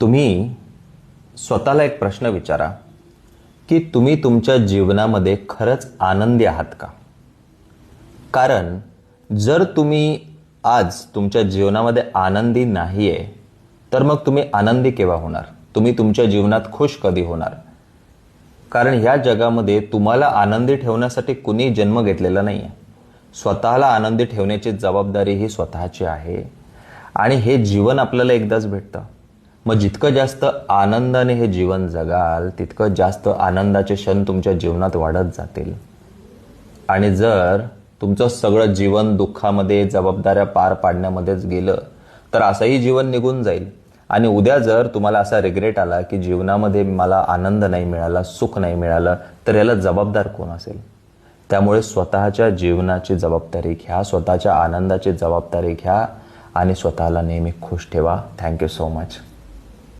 तुम्ही स्वतःला एक प्रश्न विचारा की तुम्ही तुमच्या जीवनामध्ये खरंच आनंदी आहात का? कारण जर तुम्ही आज तुमच्या जीवनामध्ये आनंदी नाहीये तर मग तुम्ही आनंदी केव्हा होणार? तुम्ही तुमच्या जीवनात खुश कधी होणार? कारण ह्या जगामध्ये तुम्हाला आनंदी ठेवण्यासाठी कुणी जन्म घेतलेला नाहीये. स्वतःला आनंदी ठेवण्याची जबाबदारी ही स्वतःची आहे आणि हे जीवन आपल्याला एकदाच भेटतं. मग जितकं जास्त आनंदाने हे जीवन जगाल तितकं जास्त आनंदाचे क्षण तुमच्या जीवनात वाढत जातील. आणि जर तुमचं सगळं जीवन दुःखामध्ये जबाबदाऱ्या पार पाडण्यामध्येच गेलं तर असंही जीवन निघून जाईल. आणि उद्या जर तुम्हाला असा रिग्रेट आला की जीवनामध्ये मला आनंद नाही मिळाला, सुख नाही मिळालं, तर याला जबाबदार कोण असेल? त्यामुळे स्वतःच्या जीवनाची जबाबदारी घ्या, स्वतःच्या आनंदाची जबाबदारी घ्या आणि स्वतःला नेहमी खुश ठेवा. Thank you so much.